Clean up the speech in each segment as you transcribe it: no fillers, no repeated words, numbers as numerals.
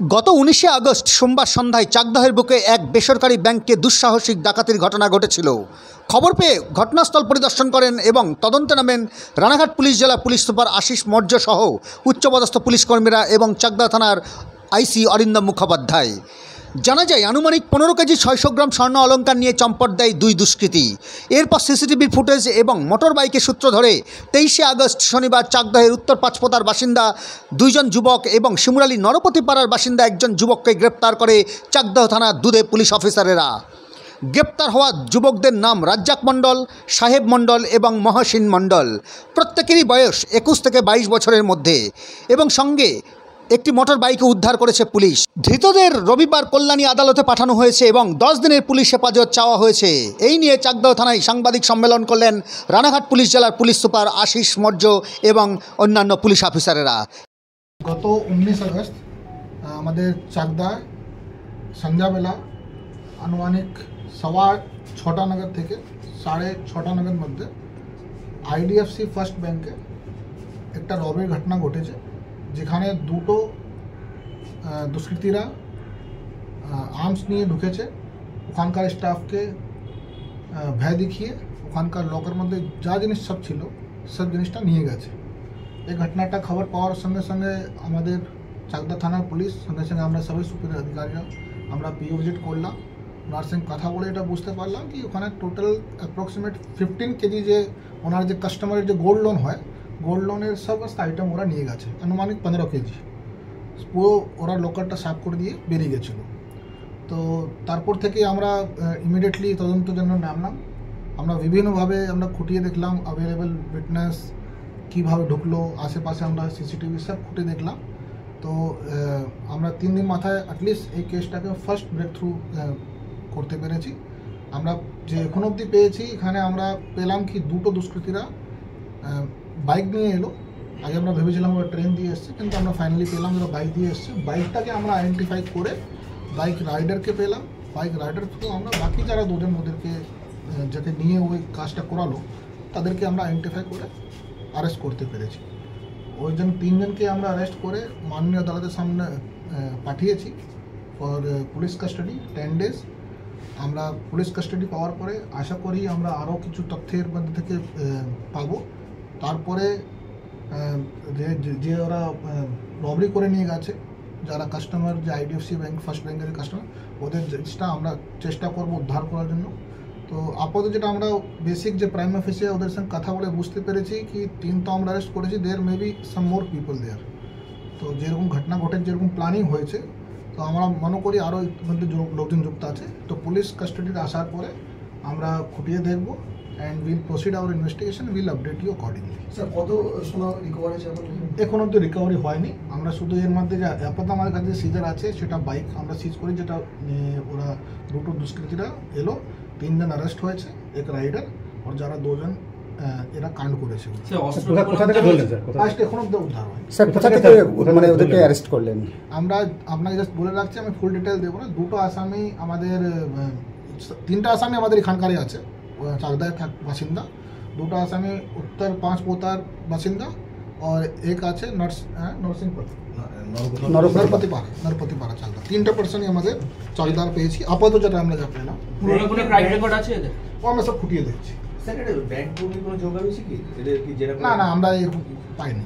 গত 19শে আগস্ট সোমবার সন্ধ্যায় চাকদাহের বুকে এক বেসরকারি ব্যাংকে দুঃসাহসিক ডাকাতির ঘটনা ঘটেছিল। খবর পেয়ে ঘটনাস্থল পরিদর্শন করেন এবং তদন্তে নামেন রানাঘাট পুলিশ জেলা পুলিশ সুপার আশিস মৌর্য সহ উচ্চপদস্থ পুলিশ কর্মীরা এবং চাকদা থানার আইসি অরিন্দম মুখোপাধ্যায়। জানা যায় আনুমানিক 15 কেজি 600 গ্রাম স্বর্ণ অলঙ্কার নিয়ে চম্পট দেয় দুই দুষ্কৃতী। এরপর সিসিটিভি ফুটেজ এবং মোটর বাইকের সূত্র ধরে 23শে আগস্ট শনিবার চাকদাহের উত্তর পাঁচপোতার বাসিন্দা দুইজন যুবক এবং শিমুরালী নরপতি পাড়ার বাসিন্দা একজন যুবককে গ্রেপ্তার করে চাকদাহ থানার দুধে পুলিশ অফিসারেরা। গ্রেপ্তার হওয়া যুবকদের নাম রাজ্জাক মণ্ডল, সাহেব মণ্ডল এবং মহসিন মণ্ডল। প্রত্যেকেরই বয়স 21 থেকে 22 বছরের মধ্যে এবং সঙ্গে একটি মোটর বাইকও উদ্ধার করেছে পুলিশ। ধৃতদের রবিবার কল্যাণী আদালতে পাঠানো হয়েছে এবং 10 দিনের পুলিশ হেফাজত চাওয়া হয়েছে। এই নিয়ে চাকদাহ থানায় সাংবাদিক সম্মেলন করলেন রানাঘাট পুলিশ জেলার পুলিশ সুপার আশিস মৌর্য এবং অন্যান্য পুলিশ অফিসারেরা। গত 19 আগস্ট আমাদের চাকদা সন্ধ্যাবেলা আনুমানিক 6:15 নাগাদ থেকে 6:30 নাগাদ মধ্যে IDFC ফার্স্ট ব্যাংকে একটা রবের ঘটনা ঘটেছে, যেখানে দুটো দুষ্কৃতীরা আর্মস নিয়ে ঢুকেছে, ওখানকার স্টাফকে ভয় দেখিয়ে ওখানকার লকের মধ্যে যা জিনিস সব ছিল সব জিনিসটা নিয়ে গেছে। এই ঘটনাটা খবর পাওয়ার সঙ্গে সঙ্গে আমাদের চাকদা থানার পুলিশ সঙ্গে সঙ্গে আমরা সবাই সুপিরিয়র অধিকারীরা আমরা পিও ভিজিট করলাম। ওনার সঙ্গে কথা বলে এটা বুঝতে পারলাম কি ওখানে টোটাল অ্যাপ্রক্সিমেট 15 কেজি যে ওনার যে কাস্টমারের যে গোল্ড লোন হয়, গোল্ড লোনের সমস্ত আইটেম ওরা নিয়ে গেছে, আনুমানিক 15 কেজি। পুরো ওরা লোকারটা সাফ করে দিয়ে বেরিয়ে গেছিলো। তো তারপর থেকে আমরা ইমিডিয়েটলি তদন্তের জন্য নামলাম। আমরা বিভিন্নভাবে আমরা খুঁটিয়ে দেখলাম অ্যাভেলেবেল উইটনেস কীভাবে ঢুকলো, আশেপাশে আমরা সিসিটিভি সব খুঁটিয়ে দেখলাম। তো আমরা 3 দিন মাথায় অ্যাটলিস্ট এই কেসটাকে ফার্স্ট ব্রেক থ্রু করতে পেরেছি। আমরা যে এখন অবধি পেয়েছি এখানে আমরা পেলাম কি দুটো দুষ্কৃতীরা বাইক নিয়ে এলো। আগে আমরা ভেবেছিলাম ওরা ট্রেন দিয়ে এসছে, কিন্তু আমরা ফাইনালি পেলাম ওরা বাইক দিয়ে এসছে। বাইকটাকে আমরা আইডেন্টিফাই করে বাইক রাইডারকে পেলাম। বাইক রাইডার থ্রু আমরা বাকি যারা দুজন ওদেরকে যাতে নিয়ে ওই কাজটা করালো তাদেরকে আমরা আইডেন্টিফাই করে অ্যারেস্ট করতে পেরেছি। ওই 3 জনকে আমরা অ্যারেস্ট করে মাননীয় আদালতের সামনে পাঠিয়েছি ফর পুলিশ কাস্টাডি 10 ডেজ। আমরা পুলিশ কাস্টাডি পাওয়ার পরে আশা করি আমরা আরও কিছু তথ্যের মধ্যে থেকে পাবো। তারপরে যে ওরা রবরি করে নিয়ে গেছে, যারা কাস্টমার যে IDFC ব্যাংক ফার্স্ট ব্যাংকের কাস্টমার, ওদের জিনিসটা আমরা চেষ্টা করব উদ্ধার করার জন্য। তো আপাতত যেটা আমরা বেসিক যে প্রাইম অফিসে ওদের সঙ্গে কথা বলে বুঝতে পেরেছি কি 3 তো আমরা অ্যারেস্ট করেছি, দেয়ার may be some more people there. তো যেরকম ঘটনা ঘটে যেরকম প্ল্যানিং হয়েছে, তো আমরা মনে করি আরও এর মধ্যে লোকজন যুক্ত আছে। তো পুলিশ কাস্টাডিতে আসার পরে আমরা খুঁটিয়ে দেখব and will proceed our investigation, will update you accordingly. Sir, কত সোনা রিকভার হয়েছে এখন অব্দি রিকভারি হয়নি। আমরা শুধু এর মধ্যে যে আপাতত আমাদের কাছে সিজার আছে সেটা বাইক আমরা সিজ করি, যেটা ওরা দুটো দুষ্কৃতীরা এলো, 3 জন অ্যারেস্ট হয়েছে, এক রাইডার আর যারা 2 জন এরা কাণ্ড করেছে। এখন অব্দি উদ্ধার হয়। স্যার, কোথা থেকে মানে ওদেরকে অ্যারেস্ট করলেন? আমরা আপনাকে জাস্ট বলে রাখছি, আমি ফুল ডিটেল দেবো না। দুটো আসামি আমাদের 3টা আসামি আমাদের এখানকারই আছে, চাকদায় বাসিন্দা। 2টো আসামি উত্তর পাঁচপোতার বাসিন্দা আর এক আছে নরপতি পাড়া চাকদা। 3টে পার্সনই আমাদের চাকদার পেয়েছি আপাতত, যেটা আমরা যা পেলাম। ও আমরা সব খুঁটিয়ে দেখছি। না না, আমরা এরকম পাইনি।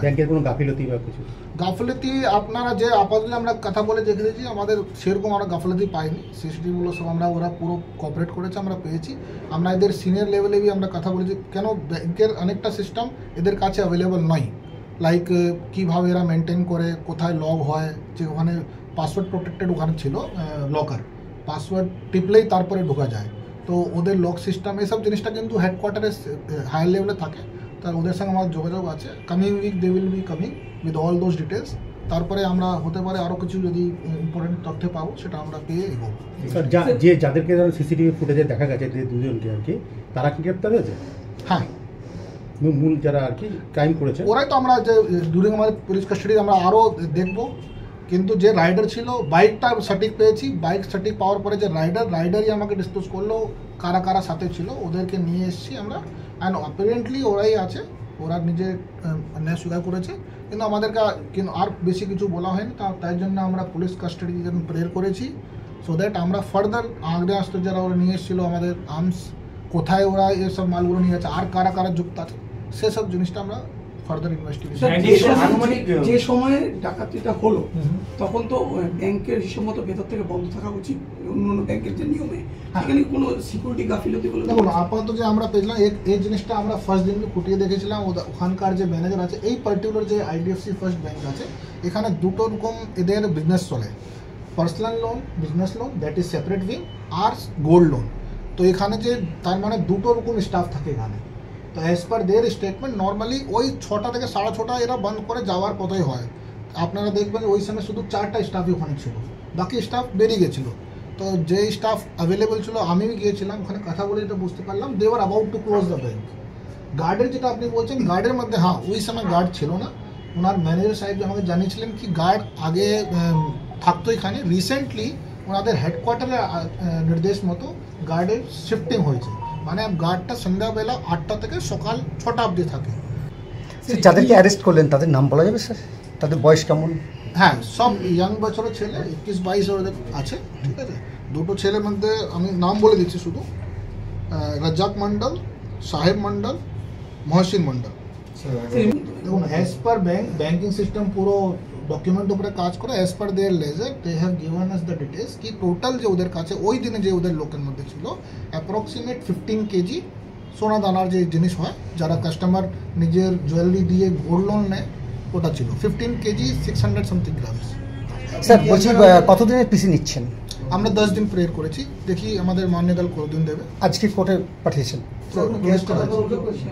ব্যাংকের কোনো গাফিলতি বা কিছু গাফিলতি আপনারা যে আপাতত আমরা কথা বলে দেখে দিয়েছি, আমাদের সেরকম আমরা গাফিলতি পাইনি। সিসিটিভিগুলো সব আমরা ওরা পুরো কোঅপারেট করেছে, আমরা পেয়েছি। আমরা এদের সিনিয়র লেভেলে আমরা কথা বলেছি, কেন ব্যাংকের অনেকটা সিস্টেম এদের কাছে অ্যাভেলেবল নয়। লাইক কীভাবে এরা মেনটেন করে, কোথায় লগ হয়, যে ওখানে পাসওয়ার্ড প্রোটেক্টেড ওখানে ছিল লকার, পাসওয়ার্ড টিপলেই তারপরে ঢোকা যায়। তো ওদের লক সিস্টেম এসব জিনিসটা কিন্তু হেডকোয়ার্টারে হায়ার লেভেলে থাকে। তার ওদের সঙ্গে আমার যোগাযোগ আছে। Coming week they will be coming with all those details. তারপরে আমরা হতে পারে আরও কিছু যদি ইম্পর্টেন্ট তথ্য পাবো সেটা আমরা পেয়ে এগোবো। স্যার, যাদেরকে সিসিটিভি ফুটেজে দেখা গেছে যে 2 জনকে আর কি, তারা কি গ্রেপ্তার হয়েছে? হ্যাঁ, মূল যারা আর কি ক্রাইম করেছে ওরাই তো আমরা যে ডিউরিং আমাদের পুলিশ কাস্টাডি আমরা আরও দেখবো। কিন্তু যে রাইডার ছিল বাইকটা সঠিক পেয়েছি, বাইক সঠিক পাওয়ার পরে যে রাইডারই আমাকে ডিসক্লোজ করলো কারা কারা সাথে ছিল, ওদেরকে নিয়ে এসেছি আমরা। অ্যান্ড অ্যাপারেন্টলি ওরাই আছে ওরা নিজে অন্যায় স্বীকার করেছে, কিন্তু আমাদেরকে আর বেশি কিছু বলা হয়নি। তাই জন্য আমরা পুলিশ কাস্টাডি প্রেয়ার করেছি, সো দ্যাট আমরা ফার্দার আগ্রা আসতে যারা ওরা নিয়ে এসেছিলো আমাদের আর্মস, কোথায় ওরা এসব মালগুলো নিয়ে গেছে, আর কারা কারা যুক্ত আছে সেসব জিনিসটা আমরা ফার্দার ইনভেস্টিগেশন। যে সময়ে ডাকাতিটা হলো তখন তো ব্যাংকের হিসাব মতো ভেতর থেকে বন্ধ থাকা উচিত, অন্য ব্যাংকের যে নিয়মে এখানে কোনো সিকিউরিটি গাফিলতি বলে দেখুন আপাতত যে আমরা পেয়েছিলাম এই জিনিসটা আমরা ফার্স্ট দিন খুঁটিয়ে দেখেছিলাম। ওখানকার যে ম্যানেজার আছে, এই পার্টিকুলার যে IDFC ফার্স্ট ব্যাংক আছে, এখানে দুটো রকম এদের বিজনেস চলে, personal loan, business loan, that is separate wing, আর গোল্ড লোন। তো এখানে যে তার মানে দুটো রকম স্টাফ থাকে এখানে। তো অ্যাজ পার দেয়ার স্টেটমেন্ট নর্মালি ওই 6টা থেকে 6:30 এরা বন্ধ করে যাওয়ার কথাই হয়। আপনারা দেখবেন ওই সময় শুধু 4টা স্টাফই ওখানে ছিল, বাকি স্টাফ বেরিয়ে গেছিলো। তো যে স্টাফ অ্যাভেলেবল ছিল, আমি গিয়েছিলাম ওখানে, কথা বলে যেটা বুঝতে পারলাম they were about to close the bank. গার্ডের যেটা আপনি বলছেন, গার্ডের মধ্যে হ্যাঁ ওই সময় গার্ড ছিল না। ওনার ম্যানেজার সাহেব আমাকে জানিয়েছিলেন কি গার্ড আগে থাকতো এখানে, রিসেন্টলি ওনাদের হেডকোয়ার্টারের নির্দেশ মতো গার্ডের শিফটিং হয়েছে, মানে গার্ডটা সন্ধ্যাবেলা 8টা থেকে সকাল 6টা অবধি থাকে। যাদেরকে অ্যারেস্ট করলেন তাদের নাম বলা যাবে স্যার? তাদের বয়স কেমন? হ্যাঁ, সব ইয়াং বছরের ছেলে, 21-22 ওদের আছে, ঠিক আছে। দুটো ছেলের মধ্যে আমি নাম বলে দিচ্ছি শুধু, রাজ্জাক মন্ডল, সাহেব মন্ডল, মহসিন মন্ডল। দেখুন অ্যাজ পার ব্যাংকিং সিস্টেম পুরো ডকুমেন্ট উপরে কাজ করে, as per their ledger they have given us the details কি টোটাল যে ওদের কাছে ওই দিনে যে ওদের লোকের মধ্যে ছিল অ্যাপ্রক্সিমেট 15 কেজি সোনা দানার যে জিনিস হয়, যারা কাস্টমার নিজের জুয়েলারি দিয়ে গোল্ড লোন নেয়, ওটা ছিল 15 কেজি 600 সামথিং গ্রামস। স্যার বলছি কতদিনের পিসি নিচ্ছেন? আমরা 10 দিন প্রেয়ার করেছি, দেখি আমাদের মান্যতাল কতদিন দেবে। আজকে কোর্টে পাঠিয়েছেন? কেস করা হয়েছে।